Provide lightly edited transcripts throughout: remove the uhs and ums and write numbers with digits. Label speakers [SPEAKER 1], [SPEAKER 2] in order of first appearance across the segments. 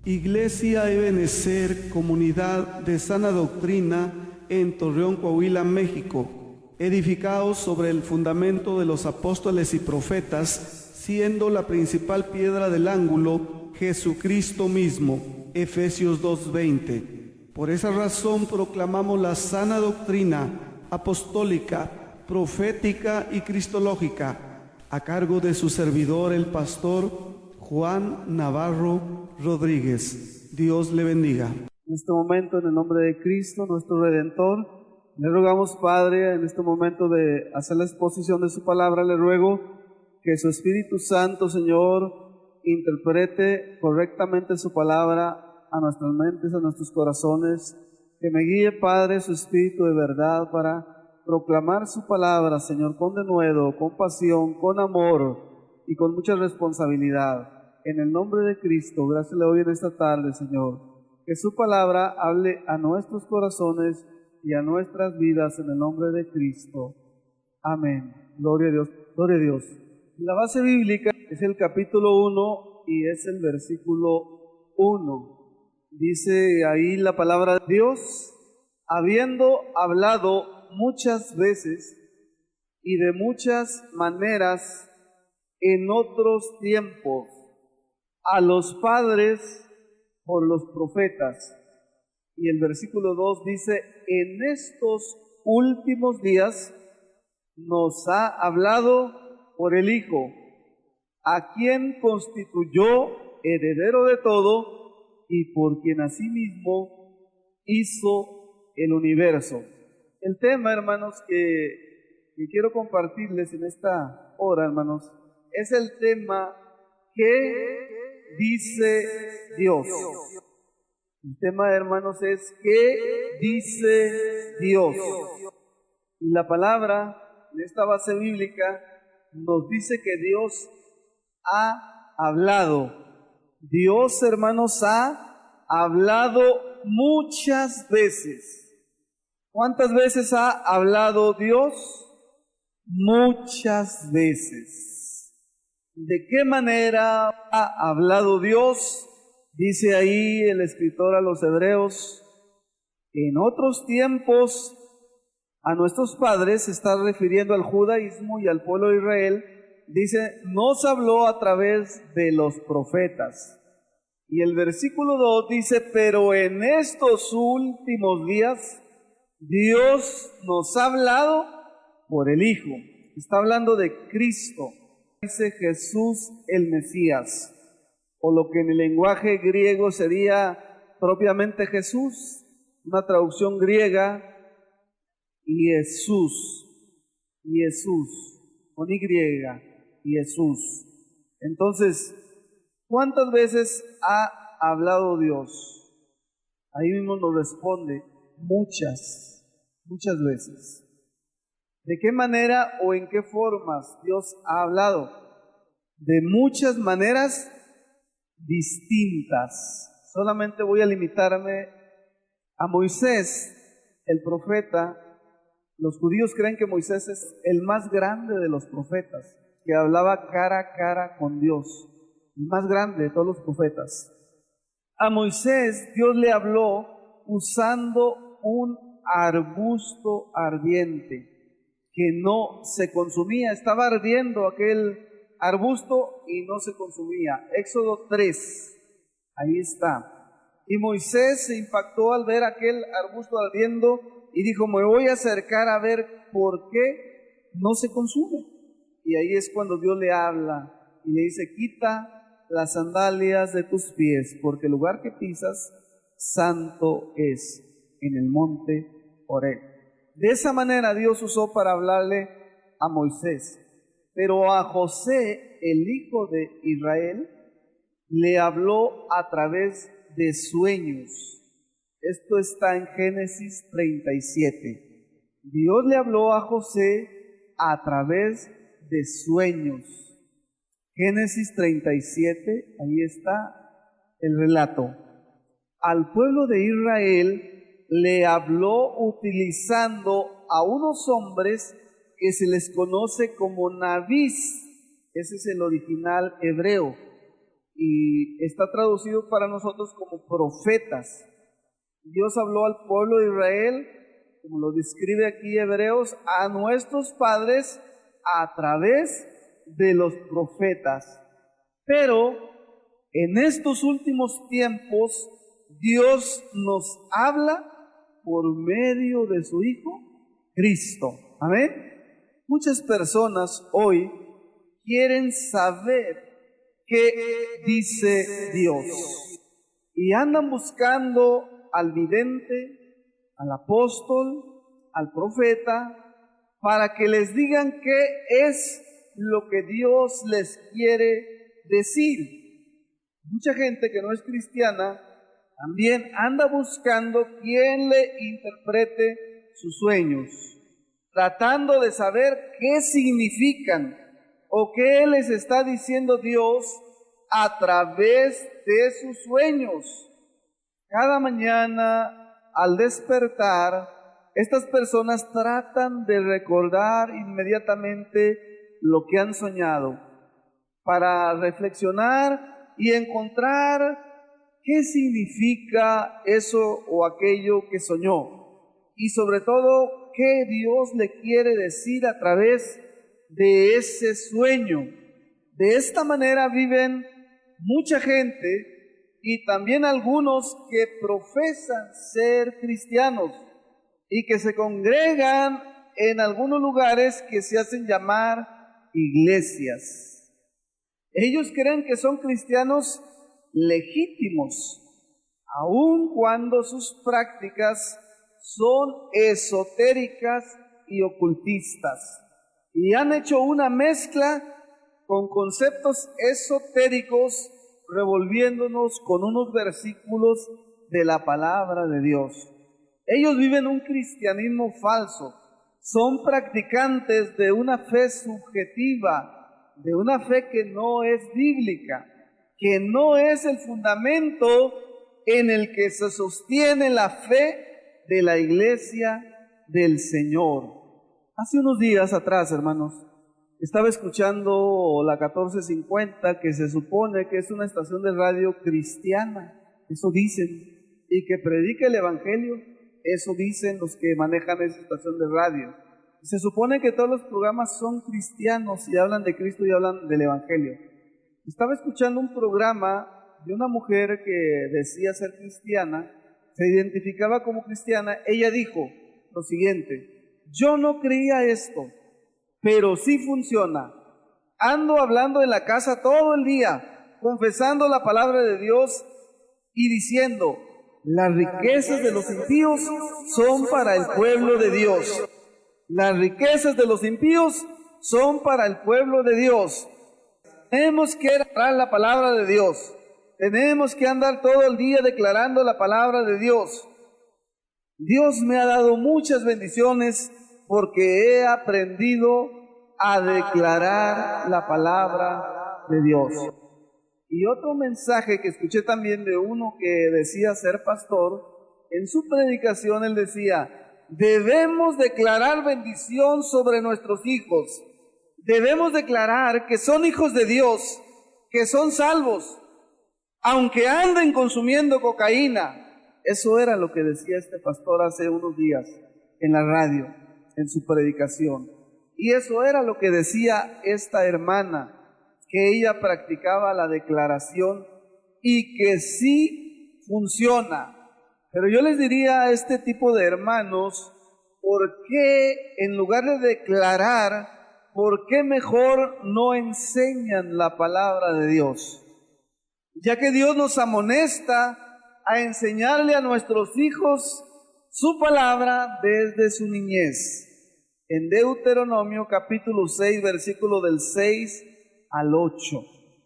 [SPEAKER 1] Iglesia Ebenecer, Comunidad de Sana Doctrina en Torreón, Coahuila, México, edificados sobre el fundamento de los apóstoles y profetas, siendo la principal piedra del ángulo Jesucristo mismo. Efesios 2:20. Por esa razón proclamamos la sana doctrina apostólica, profética y cristológica, a cargo de su servidor, el pastor Juan Navarro Rodríguez. Dios le bendiga.
[SPEAKER 2] En este momento, en el nombre de Cristo, nuestro Redentor, le rogamos, Padre, en este momento de hacer la exposición de su palabra, le ruego que su Espíritu Santo, Señor, interprete correctamente su palabra a nuestras mentes, a nuestros corazones, que me guíe, Padre, su Espíritu de verdad para proclamar su palabra, Señor, con denuedo, con pasión, con amor y con mucha responsabilidad. En el nombre de Cristo, gracias le doy en esta tarde, Señor, que su palabra hable a nuestros corazones y a nuestras vidas en el nombre de Cristo. Amén. Gloria a Dios. Gloria a Dios. La base bíblica es el capítulo 1 y es el versículo 1. Dice ahí la palabra de Dios: habiendo hablado muchas veces y de muchas maneras en otros tiempos a los padres por los profetas. Y el versículo 2 dice: en estos últimos días nos ha hablado por el Hijo, a quien constituyó heredero de todo y por quien asimismo hizo el universo. El tema, hermanos, que quiero compartirles en esta hora, hermanos, es el tema ¿qué dice Dios? El tema, hermanos, es ¿qué dice Dios? Y la palabra en esta base bíblica nos dice que Dios ha hablado. Dios, hermanos, ha hablado muchas veces. ¿Cuántas veces ha hablado Dios? Muchas veces. ¿De qué manera ha hablado Dios? Dice ahí el escritor a los Hebreos: en otros tiempos a nuestros padres, se está refiriendo al judaísmo y al pueblo de Israel, dice, nos habló a través de los profetas. Y el versículo 2 dice, pero en estos últimos días Dios nos ha hablado por el Hijo. Está hablando de Cristo. Dice Jesús el Mesías, o lo que en el lenguaje griego sería propiamente Jesús, una traducción griega, Jesús, con Y, Jesús. Entonces, ¿cuántas veces ha hablado Dios? Ahí mismo nos responde, muchas veces. ¿De qué manera o en qué formas Dios ha hablado? De muchas maneras distintas. Solamente voy a limitarme a Moisés, el profeta. Los judíos creen que Moisés es el más grande de los profetas, que hablaba cara a cara con Dios, el más grande de todos los profetas. A Moisés Dios le habló usando un arbusto ardiente que no se consumía. Estaba ardiendo aquel arbusto y no se consumía. Éxodo 3, ahí está. Y Moisés se impactó al ver aquel arbusto ardiendo y dijo, me voy a acercar a ver por qué no se consume. Y ahí es cuando Dios le habla y le dice, quita las sandalias de tus pies, porque el lugar que pisas santo es, en el monte Horeb. De esa manera Dios usó para hablarle a Moisés. Pero a José, el hijo de Israel, le habló a través de sueños. Esto está en Génesis 37. Dios le habló a José a través de sueños. Génesis 37, ahí está el relato. Al pueblo de Israel le habló utilizando a unos hombres que se les conoce como nabís. Ese es el original hebreo. y está traducido para nosotros como profetas. Dios habló al pueblo de Israel, como lo describe aquí Hebreos, a nuestros padres a través de los profetas. Pero en estos últimos tiempos, Dios nos habla por medio de su Hijo, Cristo. Amén. Muchas personas hoy quieren saber qué dice Dios y andan buscando al vidente, al apóstol, al profeta, para que les digan qué es lo que Dios les quiere decir. Mucha gente que no es cristiana también anda buscando quién le interprete sus sueños, tratando de saber qué significan o qué les está diciendo Dios a través de sus sueños. Cada mañana al despertar, estas personas tratan de recordar inmediatamente lo que han soñado para reflexionar y encontrar qué significa eso o aquello que soñó y sobre todo qué Dios le quiere decir a través de ese sueño. De esta manera viven mucha gente y también algunos que profesan ser cristianos y que se congregan en algunos lugares que se hacen llamar iglesias. Ellos creen que son cristianos legítimos, aun cuando sus prácticas son esotéricas y ocultistas, y han hecho una mezcla con conceptos esotéricos, revolviéndonos con unos versículos de la palabra de Dios. Ellos viven un cristianismo falso, son practicantes de una fe subjetiva, de una fe que no es bíblica, que no es el fundamento en el que se sostiene la fe de la iglesia del Señor. Hace unos días atrás, hermanos, estaba escuchando la 1450, que se supone que es una estación de radio cristiana, eso dicen, y que predica el Evangelio, eso dicen los que manejan esa estación de radio. Se supone que todos los programas son cristianos y hablan de Cristo y hablan del Evangelio. Estaba escuchando un programa de una mujer que decía ser cristiana, se identificaba como cristiana. Ella dijo lo siguiente: yo no creía esto, pero sí funciona. Ando hablando en la casa todo el día, confesando la palabra de Dios y diciendo: las riquezas de los impíos son para el pueblo de Dios. Las riquezas de los impíos son para el pueblo de Dios. Tenemos que hablar la palabra de Dios. Tenemos que andar todo el día declarando la palabra de Dios. Dios me ha dado muchas bendiciones porque he aprendido a declarar la palabra de Dios. Y otro mensaje que escuché también de uno que decía ser pastor, en su predicación él decía: debemos declarar bendición sobre nuestros hijos. Debemos declarar que son hijos de Dios, que son salvos, aunque anden consumiendo cocaína. Eso era lo que decía este pastor hace unos días en la radio, en su predicación. Y eso era lo que decía esta hermana, que ella practicaba la declaración y que sí funciona. Pero yo les diría a este tipo de hermanos, ¿por qué en lugar de declarar, por qué mejor no enseñan la palabra de Dios? Ya que Dios nos amonesta a enseñarle a nuestros hijos su palabra desde su niñez. En Deuteronomio capítulo 6, versículo del 6 al 8.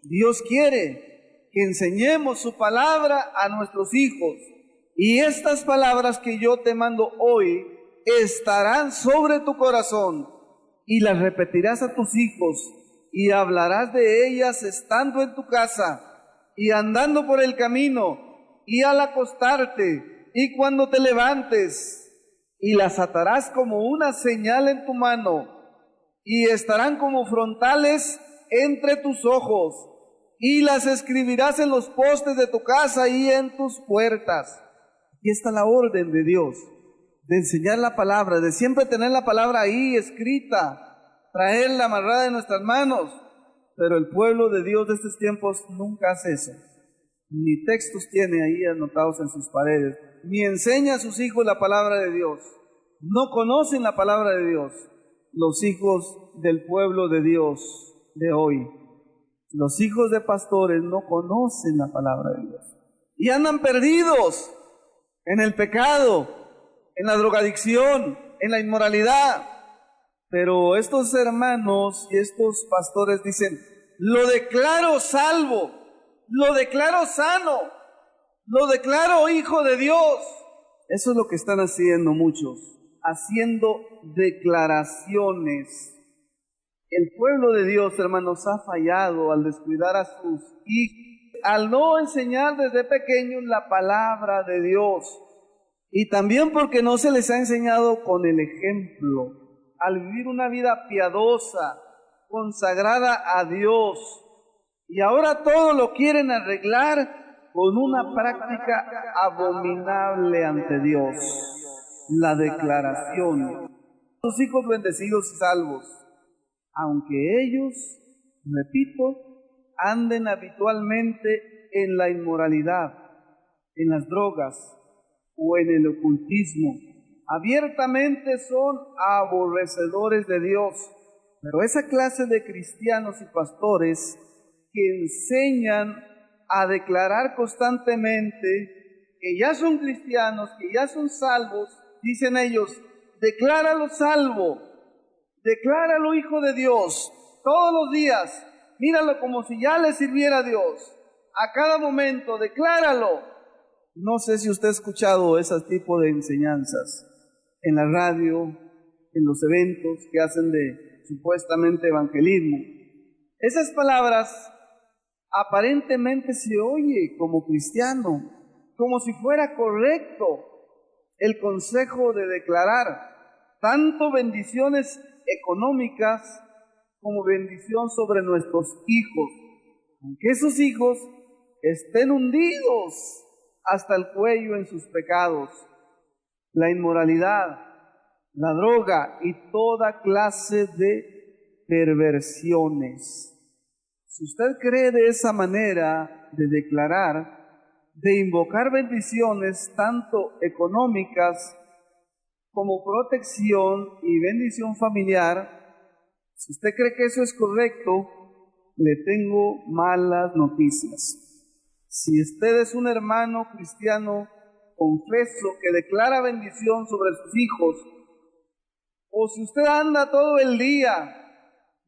[SPEAKER 2] Dios quiere que enseñemos su palabra a nuestros hijos. Y estas palabras que yo te mando hoy estarán sobre tu corazón y las repetirás a tus hijos y hablarás de ellas estando en tu casa y andando por el camino y al acostarte y cuando te levantes, y las atarás como una señal en tu mano y estarán como frontales entre tus ojos, y las escribirás en los postes de tu casa y en tus puertas. Aquí está la orden de Dios, de enseñar la palabra, de siempre tener la palabra ahí escrita, traerla amarrada en nuestras manos. Pero el pueblo de Dios de estos tiempos nunca hace eso. Ni textos tiene ahí anotados en sus paredes, ni enseña a sus hijos la palabra de Dios. No conocen la palabra de Dios. Los hijos del pueblo de Dios de hoy, los hijos de pastores no conocen la palabra de Dios. Y andan perdidos en el pecado, en la drogadicción, en la inmoralidad. Pero estos hermanos y estos pastores dicen, lo declaro salvo, lo declaro sano, lo declaro hijo de Dios. Eso es lo que están haciendo muchos, haciendo declaraciones. El pueblo de Dios, hermanos, ha fallado al descuidar a sus hijos, al no enseñar desde pequeños la palabra de Dios. Y también porque no se les ha enseñado con el ejemplo, al vivir una vida piadosa, consagrada a Dios. Y ahora todo lo quieren arreglar con una práctica abominable ante Dios, la declaración. Sus hijos bendecidos y salvos, aunque ellos, repito, anden habitualmente en la inmoralidad, en las drogas o en el ocultismo, abiertamente son aborrecedores de Dios. Pero esa clase de cristianos y pastores que enseñan a declarar constantemente que ya son cristianos, que ya son salvos, dicen ellos, decláralo salvo, decláralo hijo de Dios, todos los días, míralo como si ya le sirviera a Dios, a cada momento, decláralo. No sé si usted ha escuchado ese tipo de enseñanzas en la radio, en los eventos que hacen de supuestamente evangelismo. Esas palabras aparentemente se oye como cristiano, como si fuera correcto el consejo de declarar tanto bendiciones económicas como bendición sobre nuestros hijos, aunque esos hijos estén hundidos hasta el cuello en sus pecados, la inmoralidad, la droga y toda clase de perversiones. Si usted cree de esa manera de declarar, de invocar bendiciones tanto económicas como protección y bendición familiar, si usted cree que eso es correcto, le tengo malas noticias. Si usted es un hermano cristiano confeso que declara bendición sobre sus hijos, o si usted anda todo el día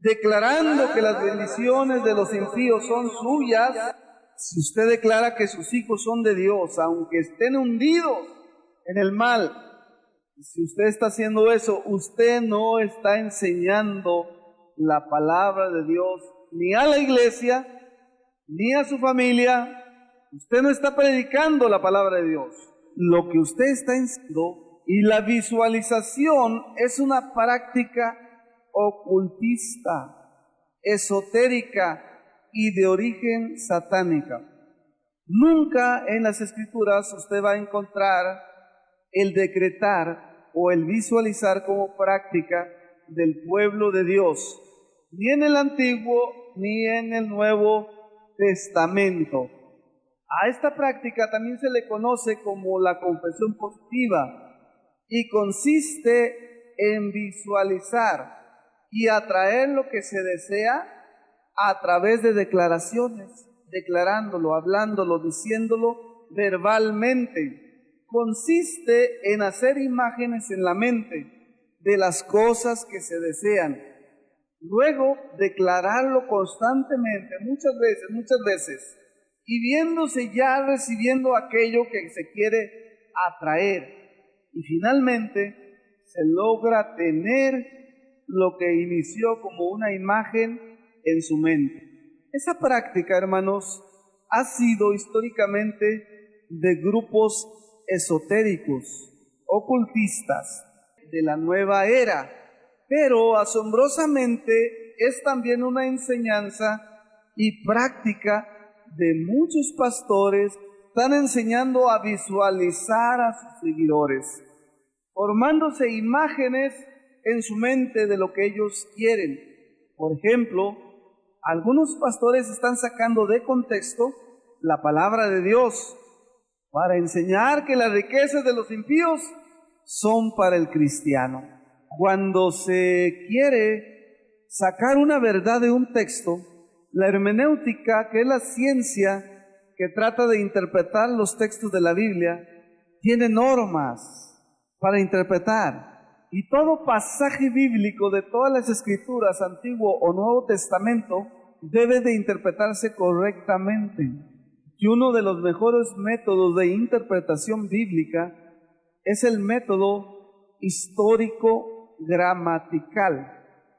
[SPEAKER 2] declarando que las bendiciones de los impíos son suyas, si usted declara que sus hijos son de Dios, aunque estén hundidos en el mal, si usted está haciendo eso, usted no está enseñando la palabra de Dios ni a la iglesia, ni a su familia. Usted no está predicando la palabra de Dios. Lo que usted está enseñando, y la visualización es una práctica ocultista, esotérica y de origen satánica. Nunca en las Escrituras usted va a encontrar el decretar o el visualizar como práctica del pueblo de Dios, ni en el Antiguo ni en el Nuevo Testamento. A esta práctica también se le conoce como la confesión positiva y consiste en visualizar y atraer lo que se desea a través de declaraciones, declarándolo, hablándolo, diciéndolo verbalmente. Consiste en hacer imágenes en la mente de las cosas que se desean. Luego, declararlo constantemente, muchas veces, y viéndose ya recibiendo aquello que se quiere atraer. Y finalmente, se logra tener lo que inició como una imagen en su mente. Esa práctica, hermanos, ha sido históricamente de grupos esotéricos, ocultistas, de la nueva era, pero asombrosamente es también una enseñanza y práctica de muchos pastores están enseñando a visualizar a sus seguidores, formándose imágenes en su mente de lo que ellos quieren. Por ejemplo, algunos pastores están sacando de contexto la palabra de Dios para enseñar que las riquezas de los impíos son para el cristiano. Cuando se quiere sacar una verdad de un texto, la hermenéutica, que es la ciencia que trata de interpretar los textos de la Biblia, tiene normas para interpretar. Y todo pasaje bíblico de todas las escrituras, Antiguo o Nuevo Testamento, debe de interpretarse correctamente. Y uno de los mejores métodos de interpretación bíblica es el método histórico-gramatical.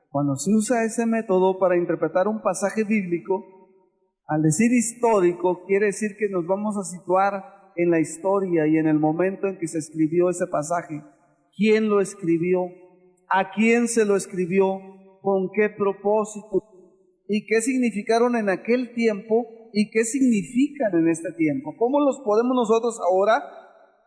[SPEAKER 2] Cuando se usa ese método para interpretar un pasaje bíblico, al decir histórico, quiere decir que nos vamos a situar en la historia y en el momento en que se escribió ese pasaje. ¿Quién lo escribió? ¿A quién se lo escribió? ¿Con qué propósito? ¿Y qué significaron en aquel tiempo? ¿Y qué significan en este tiempo? ¿Cómo los podemos nosotros ahora,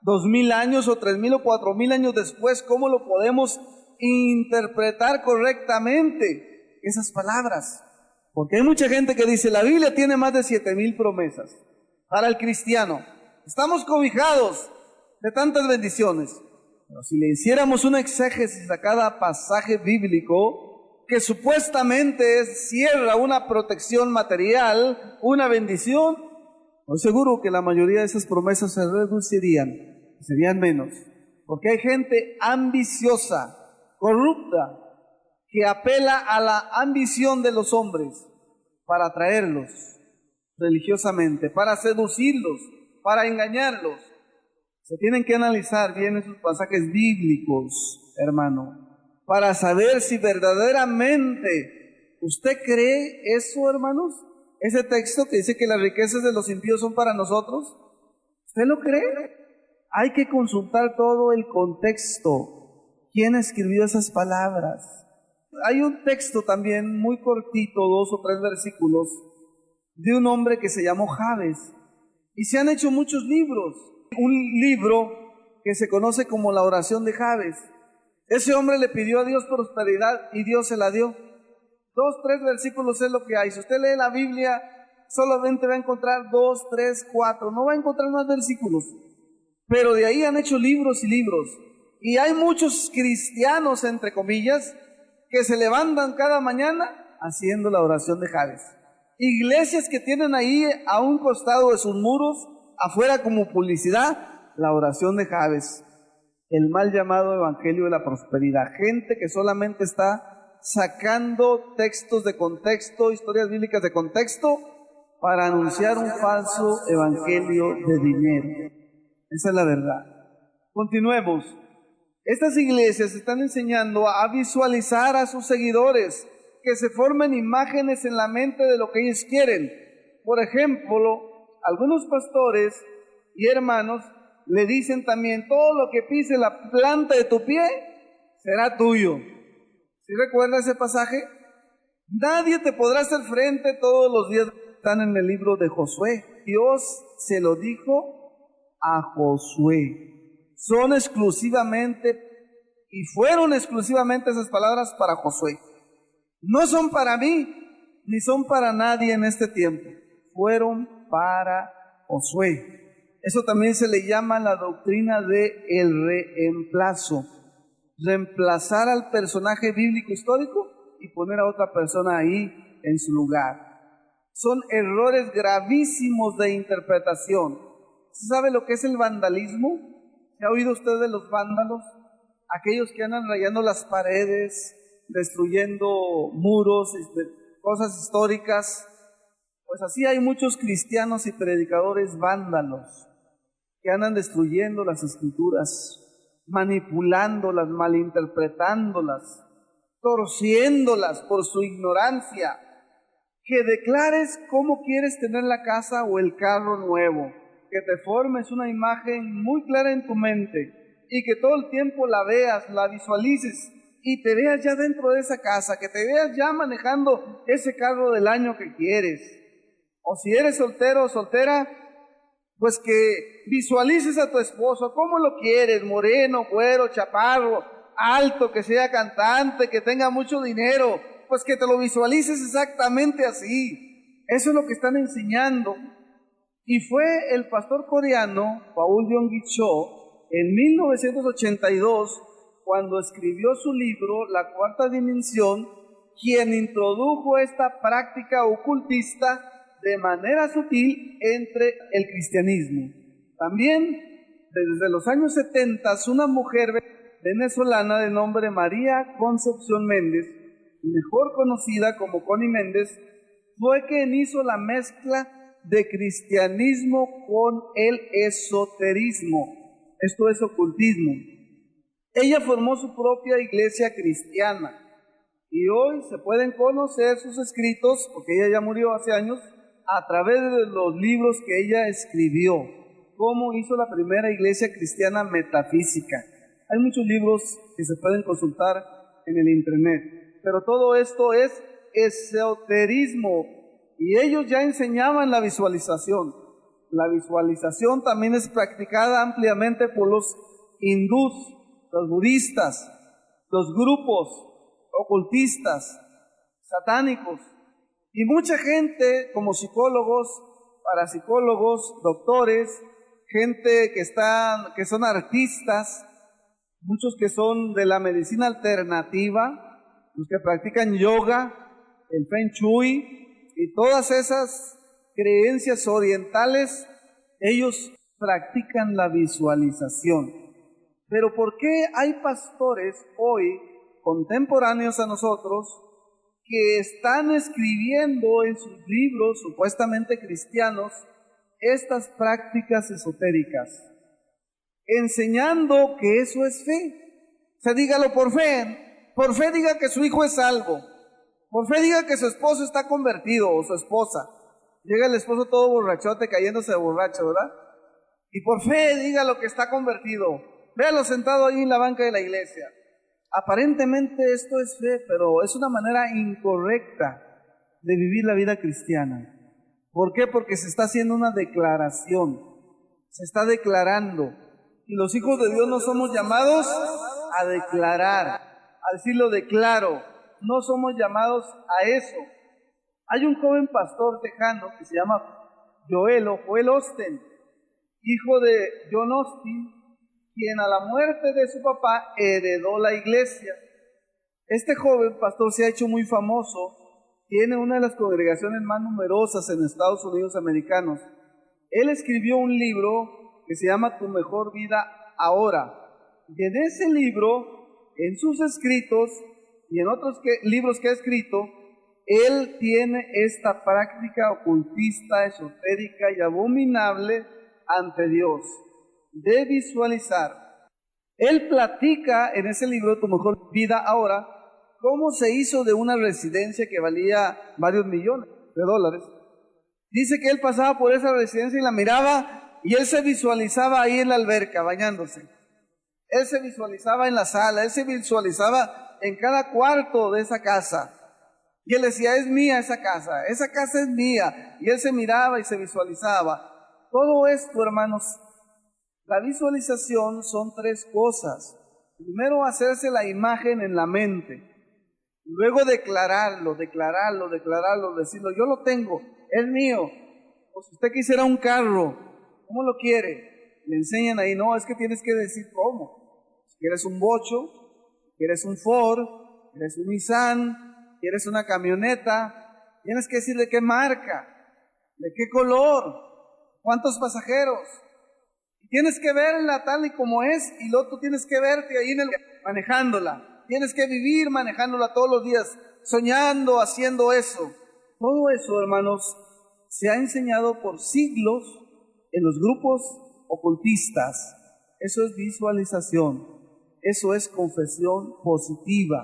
[SPEAKER 2] 2000 años o 3000 o 4000 años después, cómo lo podemos interpretar correctamente esas palabras? Porque hay mucha gente que dice, la Biblia tiene más de 7000 promesas para el cristiano. Estamos cobijados de tantas bendiciones. Pero si le hiciéramos una exégesis a cada pasaje bíblico, que supuestamente cierra una protección material, una bendición, estoy seguro que la mayoría de esas promesas se reducirían, serían menos. Porque hay gente ambiciosa, corrupta, que apela a la ambición de los hombres para atraerlos religiosamente, para seducirlos, para engañarlos. Se tienen que analizar bien esos pasajes bíblicos, hermano, para saber si verdaderamente usted cree eso, hermanos. Ese texto que dice que las riquezas de los impíos son para nosotros, ¿usted lo cree? Hay que consultar todo el contexto. ¿Quién escribió esas palabras? Hay un texto también muy cortito, 2 o 3 versículos, de un hombre que se llamó Jabes. Y se han hecho muchos libros. Un libro que se conoce como la oración de Jabes. Ese hombre le pidió a Dios prosperidad y Dios se la dio. 2, 3 versículos es lo que hay. Si usted lee la Biblia, solamente va a encontrar 2, 3, 4. No va a encontrar más versículos. Pero de ahí han hecho libros y libros. Y hay muchos cristianos, entre comillas, que se levantan cada mañana haciendo la oración de Jabes. Iglesias que tienen ahí a un costado de sus muros, afuera como publicidad, la oración de Jabes. El mal llamado evangelio de la prosperidad. Gente que solamente está sacando textos de contexto, historias bíblicas de contexto, para anunciar un falso evangelio de dinero. Esa es la verdad. Continuemos. Estas iglesias están enseñando a visualizar a sus seguidores, que se formen imágenes en la mente de lo que ellos quieren. Por ejemplo, algunos pastores y hermanos le dicen también, todo lo que pise la planta de tu pie será tuyo. ¿Sí recuerda ese pasaje? Nadie te podrá hacer frente todos los días. Están en el libro de Josué. Dios se lo dijo a Josué. Son exclusivamente, y fueron exclusivamente esas palabras para Josué. No son para mí, ni son para nadie en este tiempo. Fueron para Josué. Eso también se le llama la doctrina de el reemplazo. Reemplazar al personaje bíblico histórico y poner a otra persona ahí en su lugar. Son errores gravísimos de interpretación. ¿Se sabe lo que es el vandalismo? ¿Se ha oído usted de los vándalos? Aquellos que andan rayando las paredes, destruyendo muros, cosas históricas. Pues así hay muchos cristianos y predicadores vándalos que andan destruyendo las escrituras, manipulándolas, malinterpretándolas, torciéndolas por su ignorancia. Que declares cómo quieres tener la casa o el carro nuevo, que te formes una imagen muy clara en tu mente y que todo el tiempo la veas, la visualices y te veas ya dentro de esa casa, que te veas ya manejando ese carro del año que quieres. O si eres soltero o soltera, pues que visualices a tu esposo, ¿cómo lo quieres? Moreno, güero, chaparro, alto, que sea cantante, que tenga mucho dinero, pues que te lo visualices exactamente así. Eso es lo que están enseñando. Y fue el pastor coreano Paul Yonggi Cho en 1982, cuando escribió su libro La Cuarta Dimensión, quien introdujo esta práctica ocultista de manera sutil entre el cristianismo. También, desde los años 70, una mujer venezolana de nombre María Concepción Méndez, mejor conocida como Connie Méndez, fue quien hizo la mezcla de cristianismo con el esoterismo. Esto es ocultismo. Ella formó su propia iglesia cristiana y hoy se pueden conocer sus escritos, porque ella ya murió hace años, a través de los libros que ella escribió, cómo hizo la primera iglesia cristiana metafísica. Hay muchos libros que se pueden consultar en el internet, pero todo esto es esoterismo y ellos ya enseñaban la visualización. La visualización también es practicada ampliamente por los hindús, los budistas, los grupos ocultistas, satánicos, y mucha gente como psicólogos, parapsicólogos, doctores, gente que son artistas, muchos que son de la medicina alternativa, los que practican yoga, el Feng Shui y todas esas creencias orientales, ellos practican la visualización. Pero ¿por qué hay pastores hoy, contemporáneos a nosotros, que están escribiendo en sus libros supuestamente cristianos estas prácticas esotéricas, enseñando que eso es fe? O sea, dígalo por fe diga que su hijo es salvo, por fe diga que su esposo está convertido o su esposa. Llega el esposo todo borrachote, cayéndose de borracho, ¿verdad? Y por fe diga lo que está convertido. Véalo sentado ahí en la banca de la iglesia. Aparentemente esto es fe, pero es una manera incorrecta de vivir la vida cristiana. ¿Por qué? Porque se está haciendo una declaración, se está declarando. Y los hijos de Dios no somos llamados a declarar, a decir lo declaro. No somos llamados a eso. Hay un joven pastor tejano que se llama Joel Osteen, hijo de John Austin, quien a la muerte de su papá heredó la iglesia. Este joven pastor se ha hecho muy famoso, tiene una de las congregaciones más numerosas en Estados Unidos americanos. Él escribió un libro que se llama Tu Mejor Vida Ahora. Y en ese libro, en sus escritos y en otros libros que ha escrito, él tiene esta práctica ocultista, esotérica y abominable ante Dios, de visualizar. Él platica en ese libro, Tu Mejor Vida Ahora, cómo se hizo de una residencia que valía varios millones de dólares. Dice que él pasaba por esa residencia y la miraba y él se visualizaba ahí en la alberca bañándose. Él se visualizaba en la sala, él se visualizaba en cada cuarto de esa casa. Y él decía, es mía esa casa es mía. Y él se miraba y se visualizaba. Todo esto, hermanos, la visualización son tres cosas. Primero, hacerse la imagen en la mente. Luego declararlo, decirlo, yo lo tengo, es mío. O si usted quisiera un carro, ¿cómo lo quiere? Le enseñan ahí, no, es que tienes que decir cómo. Si quieres un bocho, quieres un Ford, quieres un Nissan, quieres una camioneta, tienes que decir de qué marca, de qué color, cuántos pasajeros. Tienes que verla tal y como es, y luego tú tienes que verte ahí manejándola. Tienes que vivir manejándola todos los días, soñando, haciendo eso. Todo eso, hermanos, se ha enseñado por siglos en los grupos ocultistas. Eso es visualización, eso es confesión positiva.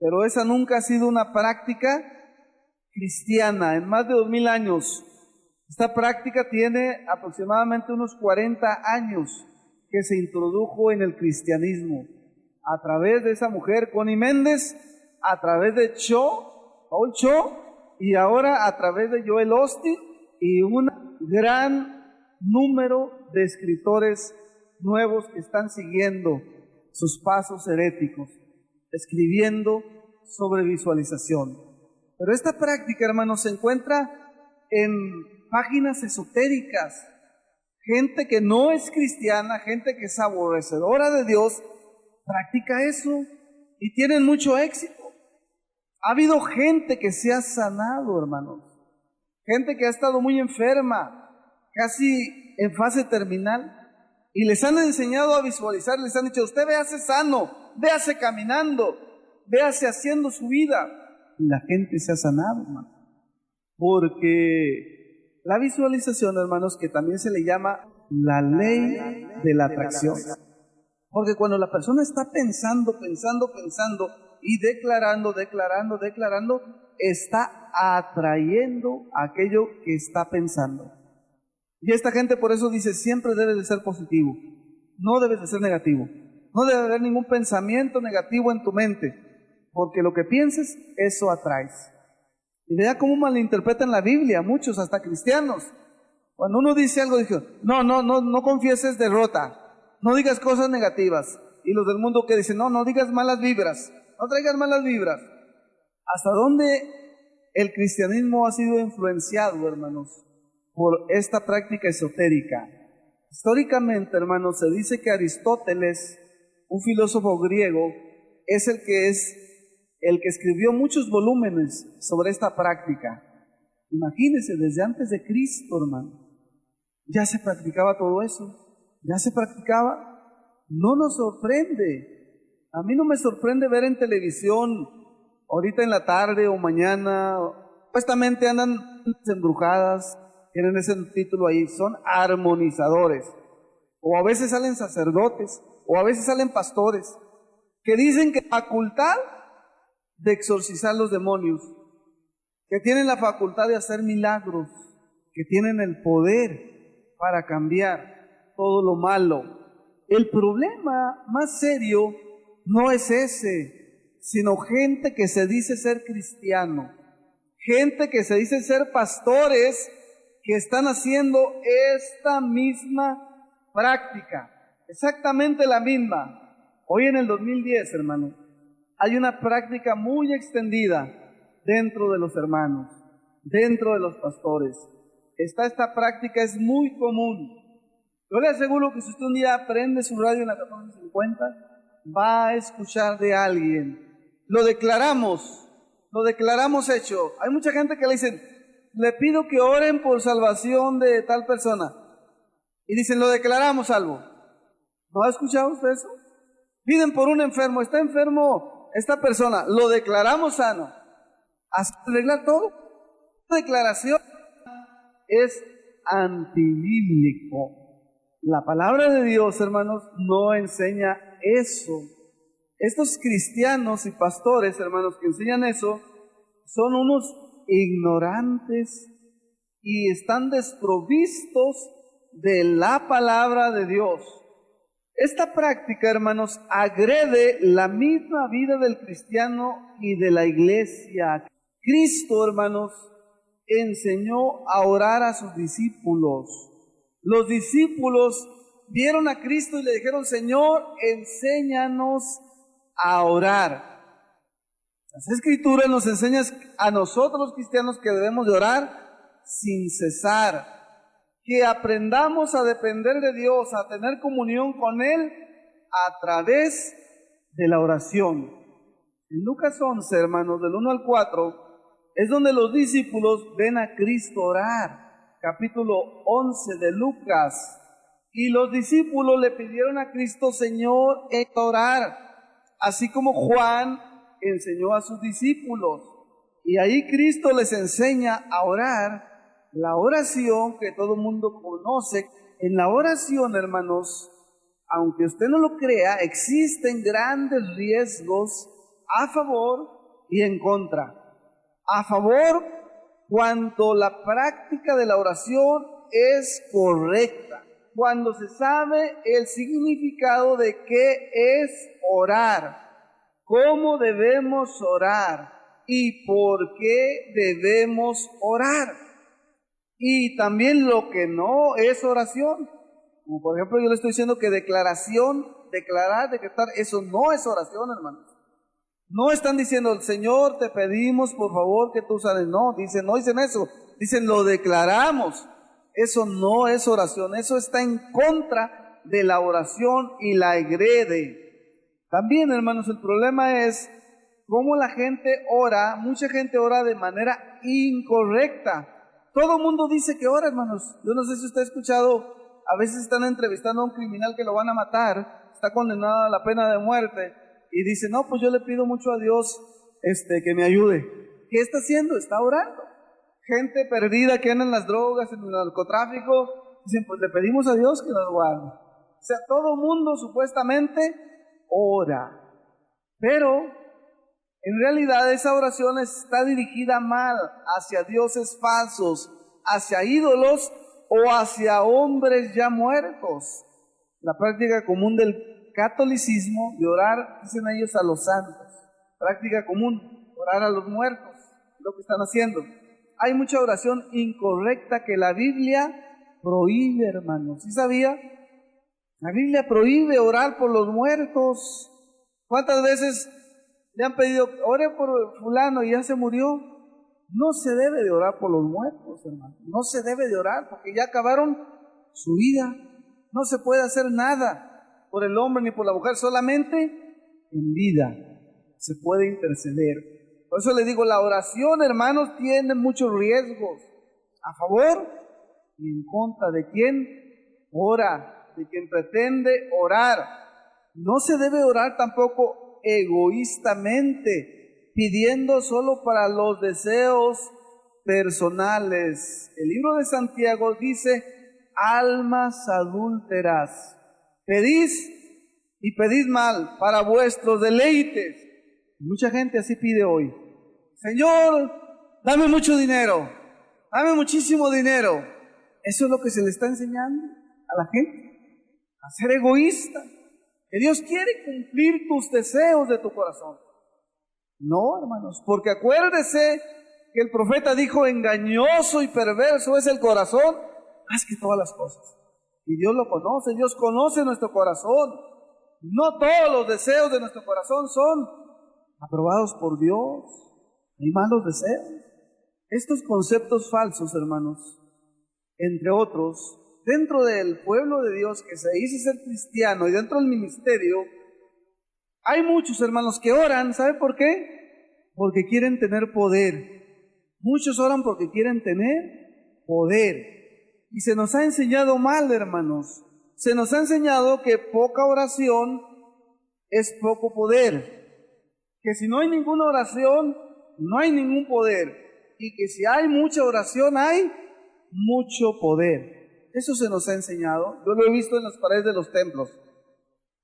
[SPEAKER 2] Pero esa nunca ha sido una práctica cristiana en más de 2000 años. Esta práctica tiene aproximadamente unos 40 años que se introdujo en el cristianismo a través de esa mujer, Connie Méndez, a través de Paul Cho, y ahora a través de Joel Austin y un gran número de escritores nuevos que están siguiendo sus pasos heréticos, escribiendo sobre visualización. Pero esta práctica, hermanos, se encuentra en páginas esotéricas. Gente que no es cristiana, gente que es aborrecedora de Dios, practica eso y tienen mucho éxito. Ha habido gente que se ha sanado, hermanos. Gente que ha estado muy enferma, casi en fase terminal, y les han enseñado a visualizar, les han dicho, usted véase sano, véase caminando, véase haciendo su vida. Y la gente se ha sanado, hermano. Porque la visualización, hermanos, que también se le llama la ley de la atracción. Porque cuando la persona está pensando y declarando, está atrayendo aquello que está pensando. Y esta gente por eso dice, siempre debe de ser positivo, no debes de ser negativo. No debe haber ningún pensamiento negativo en tu mente, porque lo que pienses, eso atraes. Y vea cómo malinterpretan la Biblia, muchos, hasta cristianos. Cuando uno dice algo, dice, no confieses derrota, no digas cosas negativas. Y los del mundo que dicen, no digas malas vibras, no traigas malas vibras. ¿Hasta dónde el cristianismo ha sido influenciado, hermanos, por esta práctica esotérica? Históricamente, hermanos, se dice que Aristóteles, un filósofo griego, es el que escribió muchos volúmenes sobre esta práctica. Imagínense, desde antes de Cristo, hermano, ya se practicaba todo eso, ya se practicaba. No nos sorprende. A mí no me sorprende ver en televisión, ahorita en la tarde o mañana, supuestamente andan embrujadas, tienen ese título ahí, son armonizadores. O a veces salen sacerdotes, o a veces salen pastores, que dicen que facultad de exorcizar los demonios, que tienen la facultad de hacer milagros, que tienen el poder para cambiar todo lo malo. El problema más serio no es ese, sino gente que se dice ser cristiano, gente que se dice ser pastores, que están haciendo esta misma práctica, exactamente la misma. Hoy en el 2010, hermano, hay una práctica muy extendida dentro de los hermanos, dentro de los pastores. Esta práctica es muy común. Yo le aseguro que si usted un día prende su radio en la 1450, va a escuchar de alguien. Lo declaramos hecho. Hay mucha gente que le dicen, le pido que oren por salvación de tal persona. Y dicen, lo declaramos salvo. ¿No ha escuchado usted eso? Piden por un enfermo, está enfermo esta persona, lo declaramos sano. Hasta arreglar todo. La declaración es antibíblico. La palabra de Dios, hermanos, no enseña eso. Estos cristianos y pastores, hermanos, que enseñan eso, son unos ignorantes y están desprovistos de la palabra de Dios. Esta práctica, hermanos, agrede la misma vida del cristiano y de la iglesia. Cristo, hermanos, enseñó a orar a sus discípulos. Los discípulos vieron a Cristo y le dijeron, Señor, enséñanos a orar. Las Escrituras nos enseñan a nosotros los cristianos que debemos de orar sin cesar, que aprendamos a depender de Dios, a tener comunión con Él a través de la oración. En Lucas 11, hermanos, del 1 al 4, es donde los discípulos ven a Cristo orar. Capítulo 11 de Lucas. Y los discípulos le pidieron a Cristo, Señor, orar, así como Juan enseñó a sus discípulos. Y ahí Cristo les enseña a orar la oración que todo el mundo conoce. En la oración, hermanos, aunque usted no lo crea, existen grandes riesgos a favor y en contra. A favor, cuando la práctica de la oración es correcta, cuando se sabe el significado de qué es orar, cómo debemos orar y por qué debemos orar. y también lo que no es oración. Como por ejemplo yo le estoy diciendo que declaración, declarar, decretar, eso no es oración, hermanos. No están diciendo, Señor, te pedimos por favor que tú sanes. No, dicen eso. Dicen, lo declaramos. Eso no es oración. Eso está en contra de la oración y la agrede. También, hermanos, el problema es cómo la gente ora. Mucha gente ora de manera incorrecta. Todo el mundo dice que ora, hermanos. Yo no sé si usted ha escuchado, a veces están entrevistando a un criminal que lo van a matar, está condenado a la pena de muerte, y dice, no, pues yo le pido mucho a Dios que me ayude. ¿Qué está haciendo? Está orando. Gente perdida que anda en las drogas, en el narcotráfico, dicen, pues le pedimos a Dios que nos guarde. O sea, todo mundo supuestamente ora, pero en realidad esa oración está dirigida mal hacia dioses falsos, hacia ídolos o hacia hombres ya muertos. La práctica común del catolicismo de orar, dicen ellos, a los santos. Práctica común, orar a los muertos, lo que están haciendo. Hay mucha oración incorrecta que la Biblia prohíbe, hermanos. ¿Sí sabía? La Biblia prohíbe orar por los muertos. ¿Cuántas veces le han pedido, ore por fulano y ya se murió? No se debe de orar por los muertos, hermano. No se debe de orar porque ya acabaron su vida. No se puede hacer nada por el hombre ni por la mujer, solamente en vida se puede interceder. Por eso le digo, la oración, hermanos, tiene muchos riesgos, a favor y en contra de quien ora, de quien pretende orar. No se debe orar tampoco egoístamente, pidiendo solo para los deseos personales. El libro de Santiago dice, almas adúlteras, pedís y pedís mal para vuestros deleites. Mucha gente así pide hoy. Señor, dame mucho dinero, dame muchísimo dinero. Eso es lo que se le está enseñando a la gente, a ser egoísta. Que Dios quiere cumplir tus deseos de tu corazón. No, hermanos, porque acuérdese que el profeta dijo, engañoso y perverso es el corazón más que todas las cosas. Y Dios lo conoce, Dios conoce nuestro corazón. No todos los deseos de nuestro corazón son aprobados por Dios. Hay malos deseos. Estos conceptos falsos, hermanos, entre otros, dentro del pueblo de Dios que se dice ser cristiano y dentro del ministerio, hay muchos hermanos que oran, ¿sabe por qué? Porque quieren tener poder. Muchos oran porque quieren tener poder. Y se nos ha enseñado mal, hermanos. Se nos ha enseñado que poca oración es poco poder. Que si no hay ninguna oración, no hay ningún poder. Y que si hay mucha oración, hay mucho poder. Eso se nos ha enseñado. Yo lo he visto en las paredes de los templos.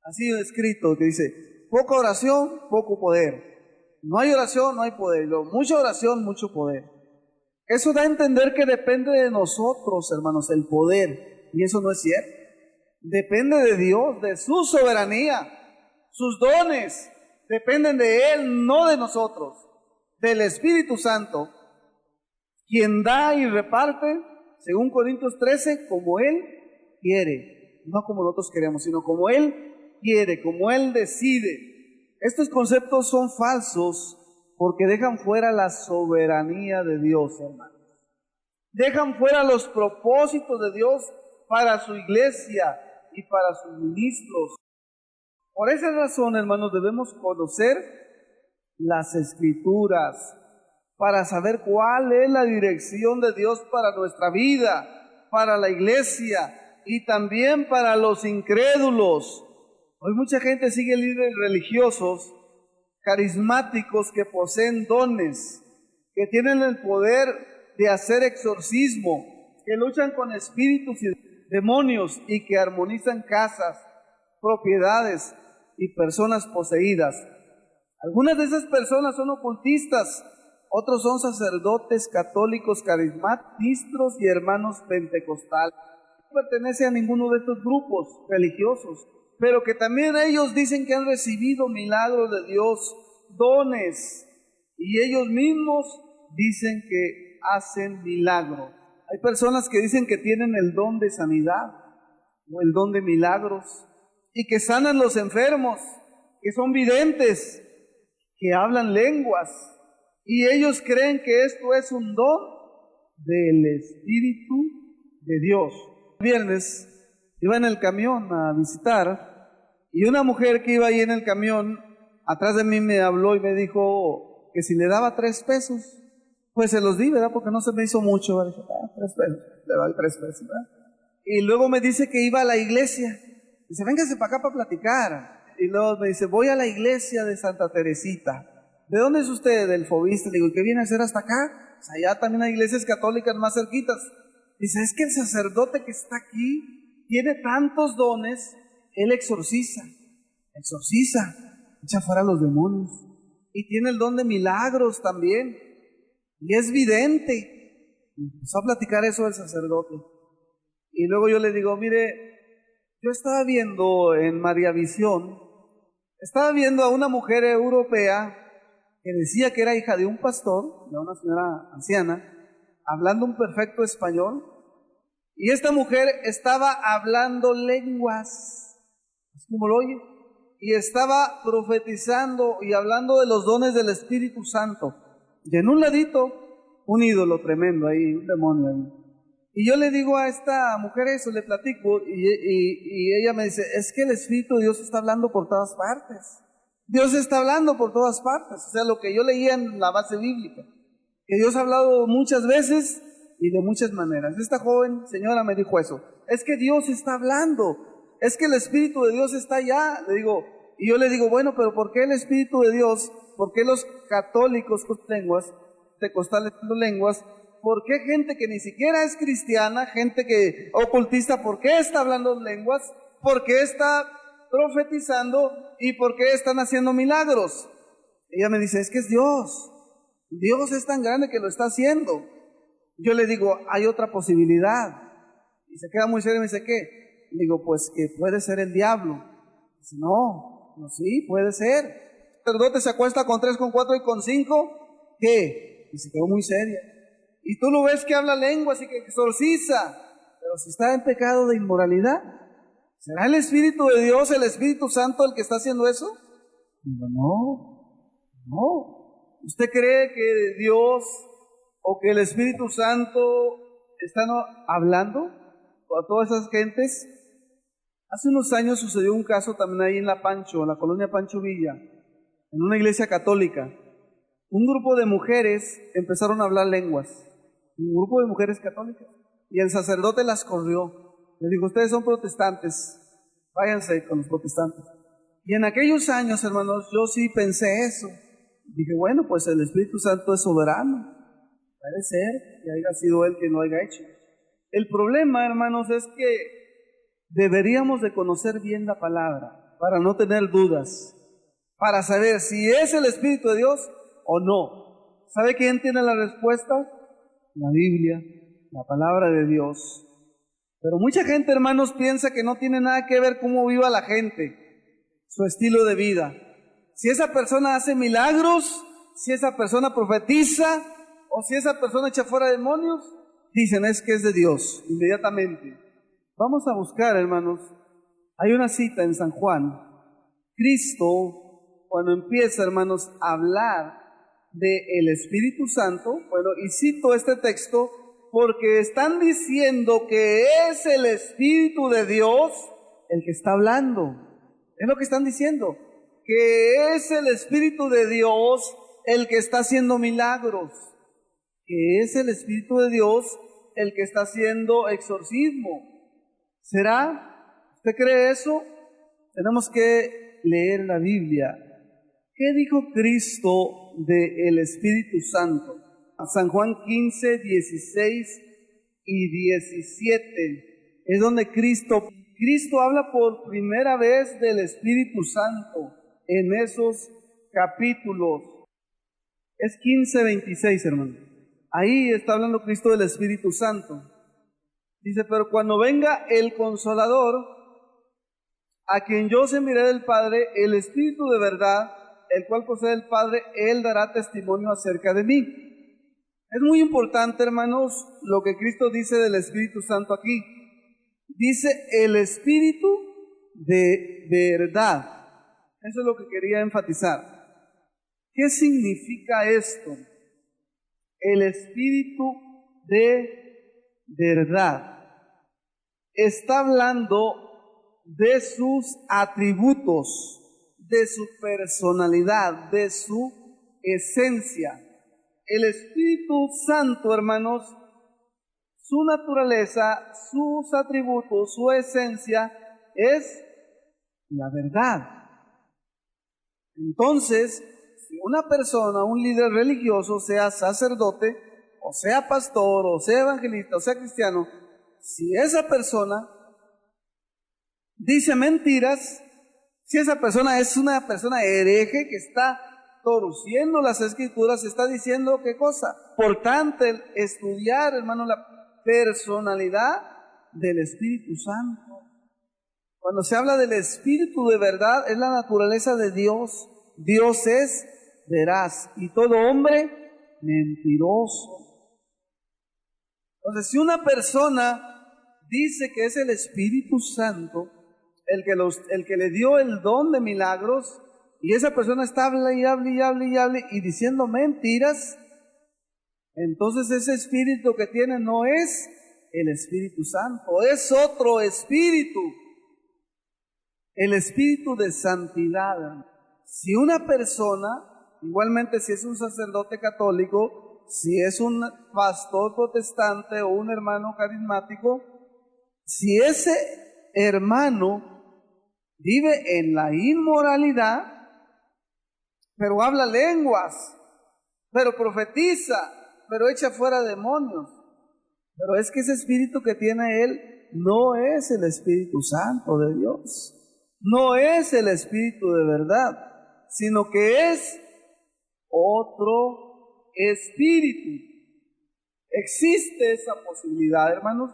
[SPEAKER 2] Así escrito, que dice, poca oración, poco poder. No hay oración, no hay poder. Mucha oración, mucho poder. Eso da a entender que depende de nosotros, hermanos, el poder. Y eso no es cierto. Depende de Dios, de su soberanía. Sus dones dependen de Él, no de nosotros. Del Espíritu Santo, quien da y reparte, según Corintios 13, como Él quiere. No como nosotros queremos, sino como Él quiere, como Él decide. Estos conceptos son falsos porque dejan fuera la soberanía de Dios, hermanos. Dejan fuera los propósitos de Dios para su iglesia y para sus ministros. Por esa razón, hermanos, debemos conocer las Escrituras para saber cuál es la dirección de Dios para nuestra vida, para la iglesia y también para los incrédulos. Hoy mucha gente sigue líderes religiosos carismáticos que poseen dones, que tienen el poder de hacer exorcismo, que luchan con espíritus y demonios y que armonizan casas, propiedades y personas poseídas. Algunas de esas personas son ocultistas, otros son sacerdotes católicos carismáticos, ministros y hermanos pentecostales. No pertenece a ninguno de estos grupos religiosos, pero que también ellos dicen que han recibido milagros de Dios, dones, y ellos mismos dicen que hacen milagros. Hay personas que dicen que tienen el don de sanidad o el don de milagros y que sanan los enfermos, que son videntes, que hablan lenguas, y ellos creen que esto es un don del Espíritu de Dios. El viernes iba en el camión a visitar y una mujer que iba ahí en el camión atrás de mí me habló y me dijo que si le daba 3 pesos, pues se los di, ¿verdad? Porque no se me hizo mucho. Dije, 3 pesos, le doy 3 pesos, ¿verdad? Y luego me dice que iba a la iglesia. Dice, véngase para acá para platicar. Y luego me dice, voy a la iglesia de Santa Teresita. ¿De dónde es usted? Del Fobista. Le digo, ¿qué viene a hacer hasta acá? Pues allá también hay iglesias católicas más cerquitas. Dice, es que el sacerdote que está aquí tiene tantos dones, él exorciza, echa fuera a los demonios. Y tiene el don de milagros también. Y es vidente. Y empezó a platicar eso del sacerdote. Y luego yo le digo, mire, yo estaba viendo en María Visión, estaba viendo a una mujer europea que decía que era hija de un pastor, de una señora anciana, hablando un perfecto español, y esta mujer estaba hablando lenguas, así como lo oye, y estaba profetizando y hablando de los dones del Espíritu Santo. Y en un ladito, un ídolo tremendo ahí, un demonio ahí. Y yo le digo a esta mujer eso, le platico, y ella me dice, es que el Espíritu de Dios está hablando por todas partes. Dios está hablando por todas partes. O sea, lo que yo leía en la base bíblica, que Dios ha hablado muchas veces y de muchas maneras. Esta joven señora me dijo eso, es que Dios está hablando, es que el Espíritu de Dios está allá. Le digo, y yo le digo, bueno, pero ¿por qué el Espíritu de Dios? ¿Por qué los católicos con lenguas, pentecostales con lenguas? ¿Por qué gente que ni siquiera es cristiana, gente que ocultista, por qué está hablando lenguas? ¿Por qué está profetizando? ¿Y por qué están haciendo milagros? Ella me dice, es que es Dios. Dios es tan grande que lo está haciendo. Yo le digo, hay otra posibilidad. Y se queda muy serio y me dice, ¿qué? Le digo, pues que puede ser el diablo. Dice, no, sí, puede ser. El sacerdote se acuesta con 3, con 4 y con 5. ¿Qué? Y se quedó muy seria. Y tú lo ves que habla lenguas y que exorciza, pero si está en pecado de inmoralidad, ¿será el Espíritu de Dios, el Espíritu Santo, el que está haciendo eso? Digo, no. ¿Usted cree que Dios o que el Espíritu Santo están hablando a todas esas gentes? Hace unos años sucedió un caso también ahí en la colonia Pancho Villa, en una iglesia católica. Un grupo de mujeres empezaron a hablar lenguas. Un grupo de mujeres católicas, y el sacerdote las corrió. Le dijo, ustedes son protestantes, váyanse con los protestantes. Y en aquellos años, hermanos, yo sí pensé eso. Dije, bueno, pues el Espíritu Santo es soberano, puede ser que haya sido él quien lo haya hecho. El problema, hermanos, es que deberíamos de conocer bien la palabra para no tener dudas, para saber si es el Espíritu de Dios o no. ¿Sabe quién tiene la respuesta? La Biblia, la palabra de Dios. Pero mucha gente, hermanos, piensa que no tiene nada que ver cómo viva la gente, su estilo de vida. Si esa persona hace milagros, si esa persona profetiza, o si esa persona echa fuera demonios, dicen es que es de Dios, inmediatamente. Vamos a buscar, hermanos, hay una cita en San Juan. Cristo, cuando empieza, hermanos, a hablar del Espíritu Santo, bueno, y cito este texto porque están diciendo que es el Espíritu de Dios el que está hablando. Es lo que están diciendo, que es el Espíritu de Dios el que está haciendo milagros, que es el Espíritu de Dios el que está haciendo exorcismo. ¿Será? ¿Usted cree eso? Tenemos que leer la Biblia. ¿Qué dijo Cristo del Espíritu Santo? San Juan 15, 16 y 17 es donde Cristo habla por primera vez del Espíritu Santo en esos capítulos. Es 15, 26, hermano. Ahí está hablando Cristo del Espíritu Santo. Dice, pero cuando venga el Consolador, a quien yo os enviaré del Padre, el Espíritu de verdad, el cual posee el Padre, Él dará testimonio acerca de mí. Es muy importante, hermanos, lo que Cristo dice del Espíritu Santo aquí. Dice el Espíritu de verdad. Eso es lo que quería enfatizar. ¿Qué significa esto? El Espíritu de verdad. Está hablando de sus atributos, de su personalidad, de su esencia. El Espíritu Santo, hermanos, su naturaleza, sus atributos, su esencia es la verdad. Entonces, si una persona, un líder religioso, sea sacerdote, o sea pastor, o sea evangelista, o sea cristiano, si esa persona dice mentiras, si esa persona es una persona hereje que está torciendo las escrituras, está diciendo qué cosa. Por tanto, el estudiar, hermano, la personalidad del Espíritu Santo. Cuando se habla del Espíritu de verdad, es la naturaleza de Dios. Dios es veraz y todo hombre mentiroso. Entonces, si una persona dice que es el Espíritu Santo el que le dio el don de milagros, y esa persona está hable y diciendo mentiras, entonces ese espíritu que tiene no es el Espíritu Santo, es otro espíritu, el espíritu de santidad. Si una persona, igualmente si es un sacerdote católico, si es un pastor protestante o un hermano carismático, si ese hermano vive en la inmoralidad, pero habla lenguas, pero profetiza, pero echa fuera demonios, pero es que ese espíritu que tiene él no es el Espíritu Santo de Dios, no es el Espíritu de verdad, sino que es otro espíritu. Existe esa posibilidad, hermanos,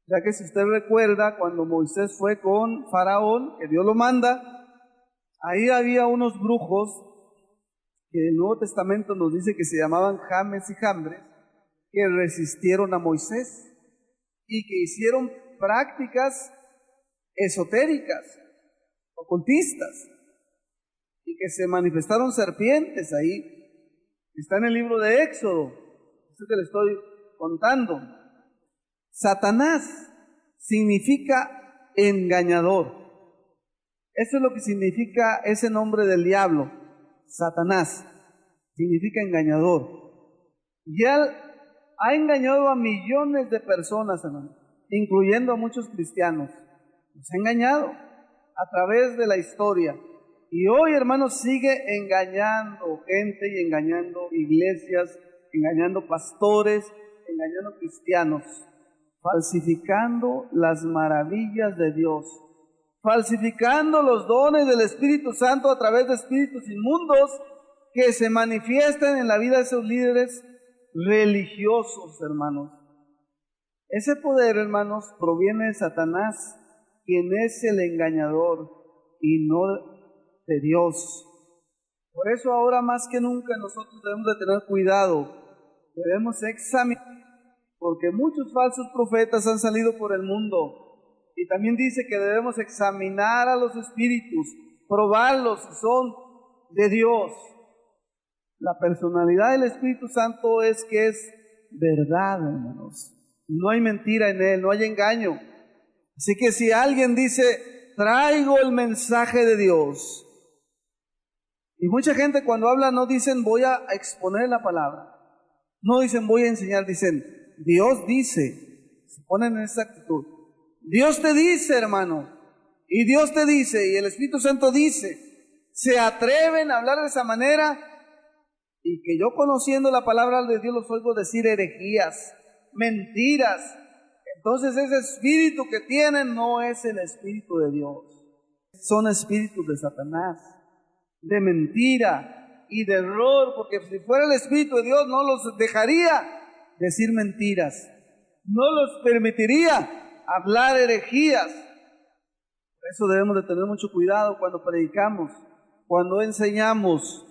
[SPEAKER 2] ya que si usted recuerda cuando Moisés fue con Faraón, que Dios lo manda, ahí había unos brujos que el Nuevo Testamento nos dice que se llamaban James y Jambres, que resistieron a Moisés y que hicieron prácticas esotéricas, ocultistas, y que se manifestaron serpientes ahí. Está en el libro de Éxodo, eso que le estoy contando. Satanás significa engañador. Eso es lo que significa ese nombre del diablo. Satanás significa engañador. Y él ha engañado a millones de personas, hermano, incluyendo a muchos cristianos. Los ha engañado a través de la historia. Y hoy, hermanos, sigue engañando gente y engañando iglesias, engañando pastores, engañando cristianos, falsificando las maravillas de Dios, falsificando los dones del Espíritu Santo a través de espíritus inmundos que se manifiestan en la vida de esos líderes religiosos, hermanos. Ese poder, hermanos, proviene de Satanás, quien es el engañador y no de Dios. Por eso ahora más que nunca nosotros debemos de tener cuidado, debemos examinar, porque muchos falsos profetas han salido por el mundo, y también dice que debemos examinar a los espíritus, probarlos si son de Dios. La personalidad del Espíritu Santo es que es verdad, hermanos. No hay mentira en él, no hay engaño. Así que si alguien dice, traigo el mensaje de Dios, y mucha gente cuando habla no dicen voy a exponer la palabra, no dicen voy a enseñar, dicen Dios dice, se ponen en esa actitud. Dios te dice, hermano, y Dios te dice, y el Espíritu Santo dice, se atreven a hablar de esa manera, y que yo conociendo la palabra de Dios los oigo decir herejías, mentiras. Entonces ese espíritu que tienen no es el Espíritu de Dios, son espíritus de Satanás, de mentira y de error, porque si fuera el Espíritu de Dios no los dejaría decir mentiras, no los permitiría hablar herejías. Por eso debemos de tener mucho cuidado cuando predicamos, cuando enseñamos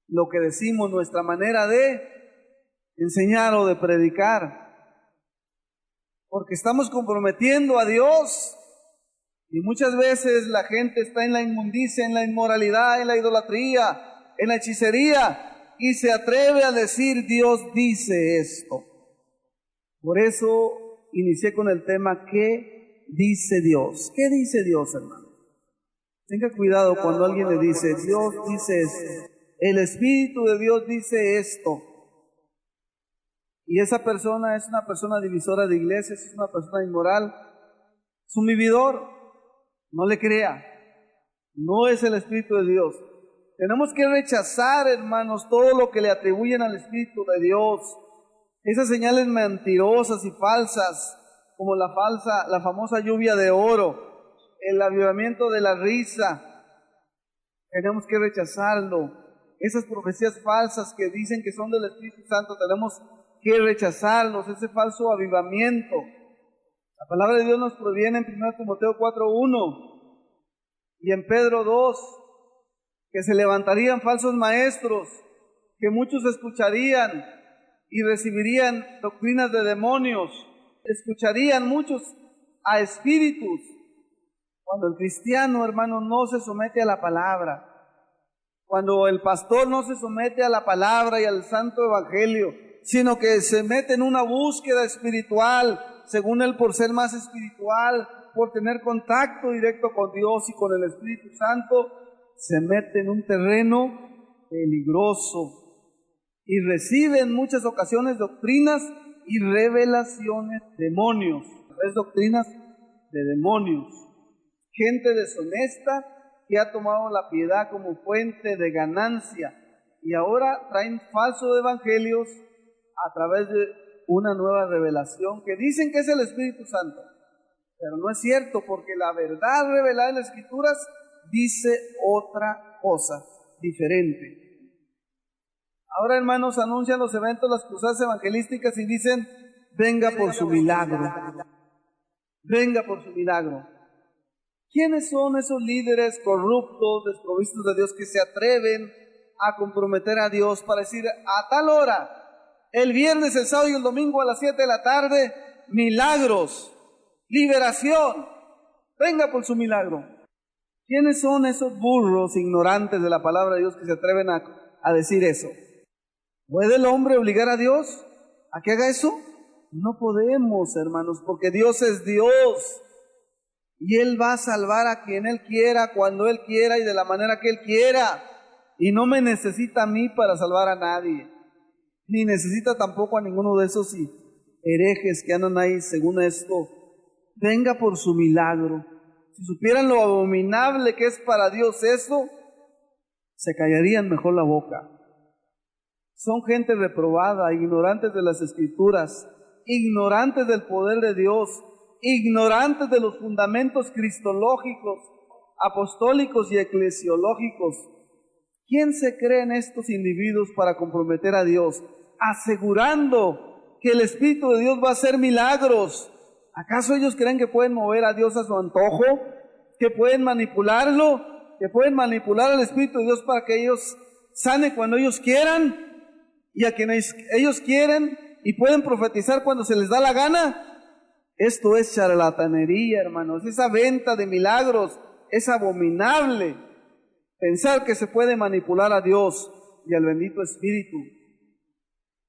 [SPEAKER 2] lo que decimos, nuestra manera de enseñar o de predicar, porque estamos comprometiendo a Dios. Y muchas veces la gente está en la inmundicia, en la inmoralidad, en la idolatría, en la hechicería, y se atreve a decir: Dios dice esto. Por eso inicié con el tema: ¿qué dice Dios? ¿Qué dice Dios, hermano? Tenga cuidado cuando alguien le dice: Dios dice esto, el Espíritu de Dios dice esto, y esa persona es una persona divisora de iglesias, es una persona inmoral, es un vividor. No le crea, no es el Espíritu de Dios. Tenemos que rechazar, hermanos, todo lo que le atribuyen al Espíritu de Dios. Esas señales mentirosas y falsas, como la famosa lluvia de oro, el avivamiento de la risa, tenemos que rechazarlo. Esas profecías falsas que dicen que son del Espíritu Santo, tenemos que rechazarlos, ese falso avivamiento. La palabra de Dios nos proviene en 1 Timoteo 4:1 y en Pedro 2, que se levantarían falsos maestros, que muchos escucharían y recibirían doctrinas de demonios, escucharían muchos a espíritus. Cuando el cristiano, hermano, no se somete a la palabra, cuando el pastor no se somete a la palabra y al santo evangelio, sino que se mete en una búsqueda espiritual, según él, por ser más espiritual, por tener contacto directo con Dios y con el Espíritu Santo, se mete en un terreno peligroso y recibe en muchas ocasiones doctrinas y revelaciones de demonios. Es doctrinas de demonios. Gente deshonesta que ha tomado la piedad como fuente de ganancia y ahora traen falsos evangelios a través de una nueva revelación que dicen que es el Espíritu Santo, pero no es cierto, porque la verdad revelada en las Escrituras dice otra cosa diferente. Ahora, hermanos, anuncian los eventos, las cruzadas evangelísticas y dicen: venga por su milagro, venga por su milagro. ¿Quiénes son esos líderes corruptos, desprovistos de Dios, que se atreven a comprometer a Dios para decir: a tal hora, el viernes, el sábado y el domingo a las 7 de la tarde, milagros, liberación, venga por su milagro? ¿Quiénes son esos burros ignorantes de la palabra de Dios que se atreven a decir eso? ¿Puede el hombre obligar a Dios a que haga eso? No podemos, hermanos, porque Dios es Dios y Él va a salvar a quien Él quiera, cuando Él quiera y de la manera que Él quiera, y no me necesita a mí para salvar a nadie, ni necesita tampoco a ninguno de esos herejes que andan ahí según esto. Venga por su milagro. Si supieran lo abominable que es para Dios eso, se callarían mejor la boca. Son gente reprobada, ignorantes de las Escrituras, ignorantes del poder de Dios, ignorantes de los fundamentos cristológicos, apostólicos y eclesiológicos. ¿Quién se cree en estos individuos para comprometer a Dios, asegurando que el Espíritu de Dios va a hacer milagros? ¿Acaso ellos creen que pueden mover a Dios a su antojo? ¿Que pueden manipularlo? ¿Que pueden manipular al Espíritu de Dios para que ellos sane cuando ellos quieran? ¿Y a quienes ellos quieren? ¿Y pueden profetizar cuando se les da la gana? Esto es charlatanería, hermanos. Esa venta de milagros es abominable. Pensar que se puede manipular a Dios y al bendito Espíritu.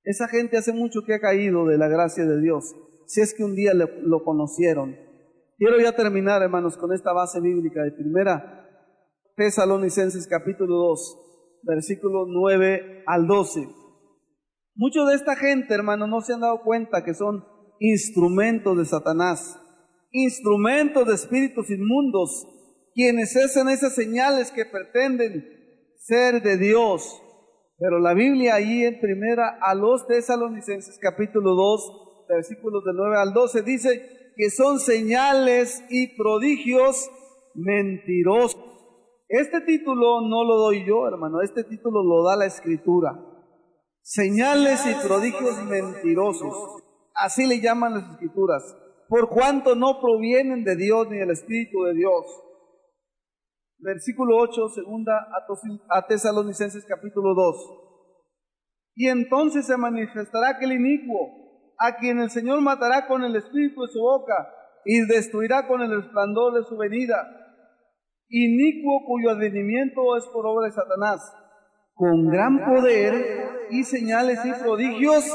[SPEAKER 2] Esa gente hace mucho que ha caído de la gracia de Dios, si es que un día lo conocieron. Quiero ya terminar, hermanos, con esta base bíblica de 1 Tesalonicenses capítulo 2, versículos 9 al 12. Muchos de esta gente, hermanos, no se han dado cuenta que son instrumentos de Satanás, instrumentos de espíritus inmundos, quienes hacen esas señales que pretenden ser de Dios. Pero la Biblia allí en 1 a los Tesalonicenses capítulo 2, versículos del 9 al 12, dice que son señales y prodigios mentirosos. Este título no lo doy yo, hermano, este título lo da la Escritura. Señales y prodigios mentirosos, así le llaman las Escrituras, por cuanto no provienen de Dios ni del Espíritu de Dios. Versículo 8, segunda a Tesalonicenses capítulo 2. Y entonces se manifestará aquel inicuo, a quien el Señor matará con el espíritu de su boca y destruirá con el resplandor de su venida. Inicuo cuyo advenimiento es por obra de Satanás, con gran poder y señales y prodigios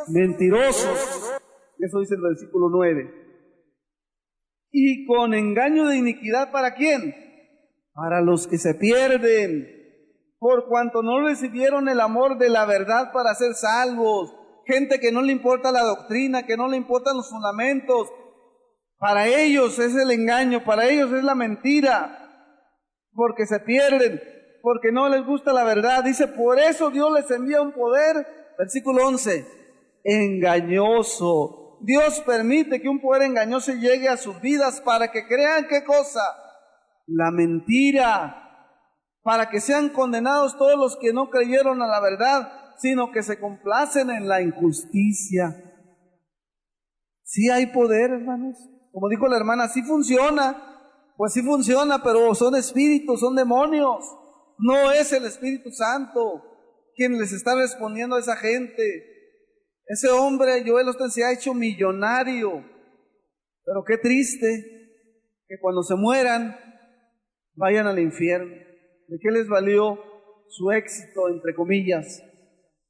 [SPEAKER 2] mentirosos. Eso dice el versículo 9. Y con engaño de iniquidad, ¿para quién? Para los que se pierden, por cuanto no recibieron el amor de la verdad para ser salvos. Gente que no le importa la doctrina, que no le importan los fundamentos. Para ellos es el engaño, para ellos es la mentira, porque se pierden, porque no les gusta la verdad. Dice, por eso Dios les envía un poder, versículo 11, engañoso. Dios permite que un poder engañoso llegue a sus vidas para que crean, ¿qué cosa? La mentira, para que sean condenados todos los que no creyeron a la verdad, sino que se complacen en la injusticia. Sí hay poder, hermanos. Como dijo la hermana, sí funciona. Pues sí funciona, pero son espíritus, son demonios. No es el Espíritu Santo quien les está respondiendo a esa gente. Ese hombre, Joel Osteen, se ha hecho millonario. Pero qué triste que cuando se mueran vayan al infierno. ¿De qué les valió su éxito, entre comillas?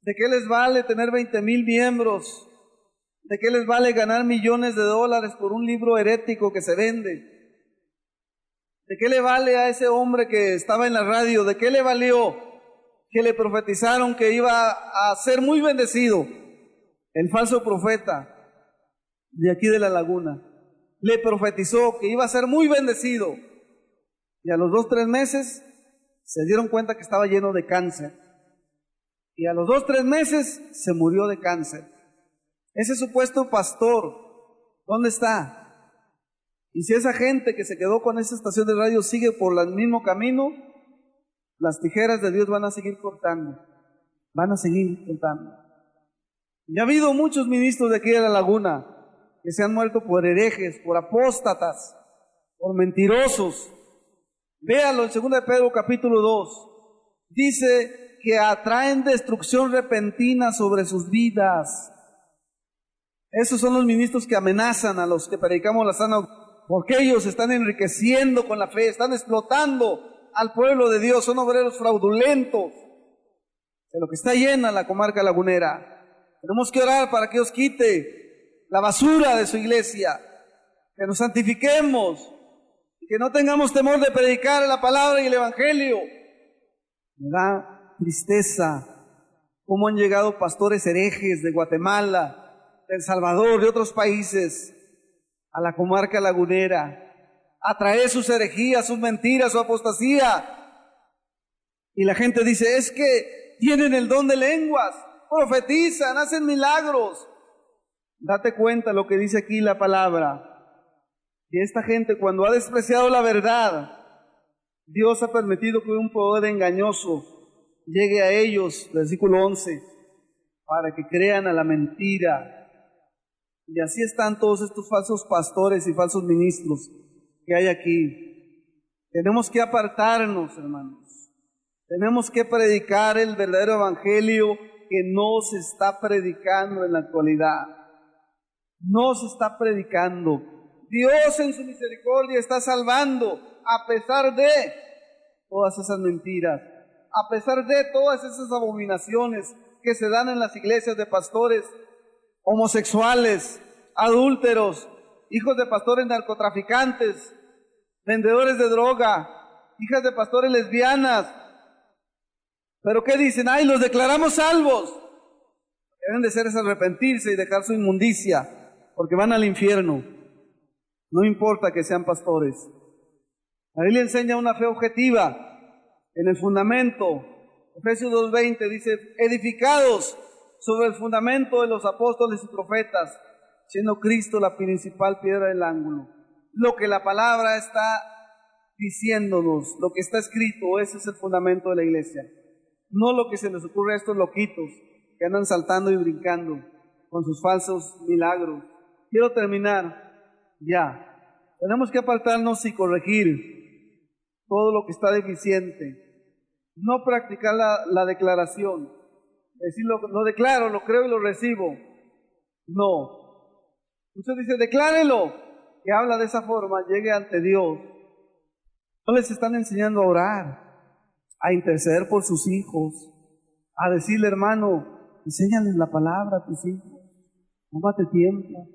[SPEAKER 2] ¿De qué les vale tener 20,000 miembros? ¿De qué les vale ganar millones de dólares por un libro herético que se vende? ¿De qué le vale a ese hombre que estaba en la radio? ¿De qué le valió que le profetizaron que iba a ser muy bendecido? El falso profeta de aquí de la laguna le profetizó que iba a ser muy bendecido, y a los 2-3 meses se dieron cuenta que estaba lleno de cáncer, y a los 2-3 meses se murió de cáncer. Ese supuesto pastor, ¿dónde está? Y si esa gente que se quedó con esa estación de radio sigue por el mismo camino, las tijeras de Dios van a seguir cortando, van a seguir cortando. Y ha habido muchos ministros de aquí de la laguna que se han muerto por herejes, por apóstatas, por mentirosos. Véalo en 2 de Pedro capítulo 2. Dice que atraen destrucción repentina sobre sus vidas. Esos son los ministros que amenazan a los que predicamos la sana doctrina, porque ellos están enriqueciendo con la fe, están explotando al pueblo de Dios, son obreros fraudulentos, de lo que está llena la comarca lagunera. Tenemos que orar para que Dios quite la basura de su iglesia, que nos santifiquemos y que no tengamos temor de predicar la palabra y el evangelio. Me da tristeza cómo han llegado pastores herejes de Guatemala, de El Salvador, de otros países, a la comarca lagunera, a traer sus herejías, sus mentiras, su apostasía. Y la gente dice, es que tienen el don de lenguas, profetizan, hacen milagros. Date cuenta lo que dice aquí la palabra, que esta gente, cuando ha despreciado la verdad, Dios ha permitido que un poder engañoso llegue a ellos, versículo 11, para que crean a la mentira. Y así están todos estos falsos pastores y falsos ministros que hay aquí. Tenemos que apartarnos, hermanos. Tenemos que predicar el verdadero evangelio que no se está predicando en la actualidad. No se está predicando. Dios en su misericordia está salvando a pesar de todas esas mentiras, a pesar de todas esas abominaciones que se dan en las iglesias de pastores homosexuales, adúlteros, hijos de pastores narcotraficantes, vendedores de droga, hijas de pastores lesbianas. ¿Pero qué dicen? ¡Ay, los declaramos salvos! Deben de ser es arrepentirse y dejar su inmundicia, porque van al infierno. No importa que sean pastores. La Biblia enseña una fe objetiva en el fundamento. Efesios 2:20 dice, edificados sobre el fundamento de los apóstoles y profetas, siendo Cristo la principal piedra del ángulo. Lo que la palabra está diciéndonos, lo que está escrito, ese es el fundamento de la iglesia. No lo que se les ocurre a estos loquitos que andan saltando y brincando con sus falsos milagros. Quiero terminar ya. Tenemos que apartarnos y corregir todo lo que está deficiente. No practicar la declaración Decir, lo declaro, lo creo y lo recibo. No. Muchos dicen, declárelo. Que habla de esa forma, llegue ante Dios. No les están enseñando a orar, a interceder por sus hijos, a decirle, hermano, enséñales la palabra a tus hijos. Tómate tiempo.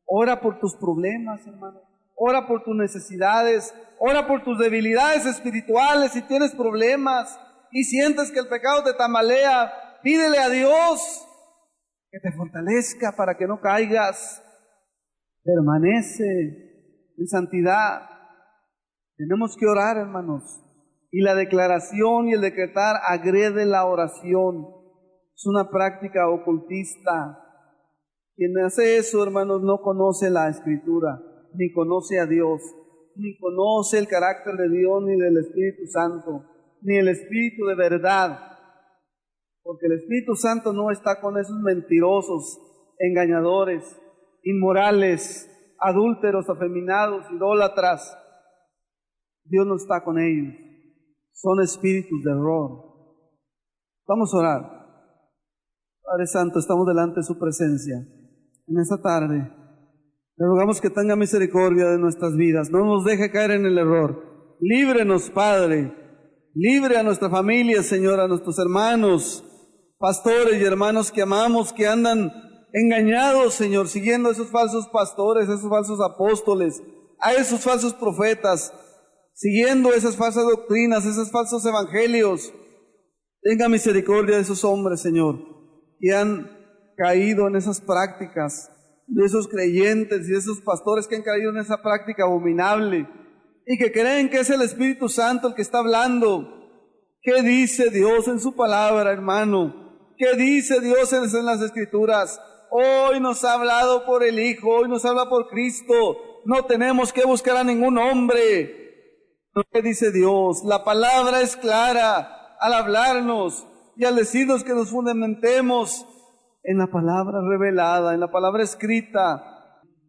[SPEAKER 2] Ora por tus problemas, hermano. Ora por tus necesidades. Ora por tus debilidades espirituales. Si tienes problemas y sientes que el pecado te tambalea, pídele a Dios que te fortalezca para que no caigas. Permanece en santidad. Tenemos que orar, hermanos. Y la declaración y el decretar agrede la oración. Es una práctica ocultista. Quien hace eso, hermanos, no conoce la Escritura, ni conoce a Dios, ni conoce el carácter de Dios, ni del Espíritu Santo, ni el Espíritu de verdad. Porque el Espíritu Santo no está con esos mentirosos, engañadores, inmorales, adúlteros, afeminados, idólatras. Dios no está con ellos. Son espíritus de error. Vamos a orar. Padre Santo, estamos delante de su presencia. En esta tarde, le rogamos que tenga misericordia de nuestras vidas. No nos deje caer en el error. Líbrenos, Padre. Libre a nuestra familia, Señor, a nuestros hermanos, pastores y hermanos que amamos, que andan engañados, Señor, siguiendo a esos falsos pastores, a esos falsos apóstoles, a esos falsos profetas, siguiendo esas falsas doctrinas, esos falsos evangelios. Tenga misericordia de esos hombres, Señor, que han caído en esas prácticas, de esos creyentes y de esos pastores que han caído en esa práctica abominable y que creen que es el Espíritu Santo el que está hablando. ¿Qué dice Dios en su palabra, hermano? ¿Qué dice Dios en las Escrituras? Hoy nos ha hablado por el Hijo, hoy nos habla por Cristo. No tenemos que buscar a ningún hombre. ¿Qué dice Dios? La palabra es clara al hablarnos y al decirnos que nos fundamentemos en la palabra revelada, en la palabra escrita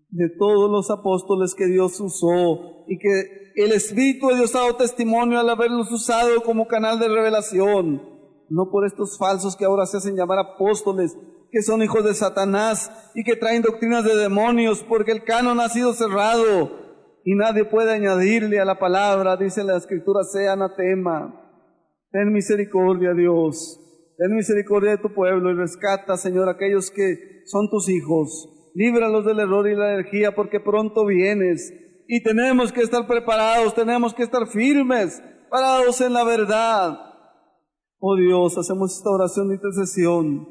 [SPEAKER 2] de todos los apóstoles que Dios usó y que el Espíritu de Dios ha dado testimonio al haberlos usado como canal de revelación, no por estos falsos que ahora se hacen llamar apóstoles, que son hijos de Satanás y que traen doctrinas de demonios, porque el canon ha sido cerrado y nadie puede añadirle a la palabra, dice la Escritura, sea anatema. Ten misericordia, Dios. Ten misericordia de tu pueblo y rescata, Señor, aquellos que son tus hijos. Líbralos del error y la herejía, porque pronto vienes. Y tenemos que estar preparados, tenemos que estar firmes, parados en la verdad. Oh Dios, hacemos esta oración de intercesión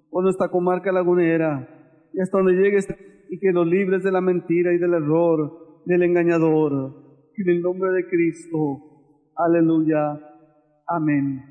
[SPEAKER 2] por nuestra comarca lagunera y hasta donde llegues, y que los libres de la mentira y del error, del engañador. En el nombre de Cristo. Aleluya. Amén.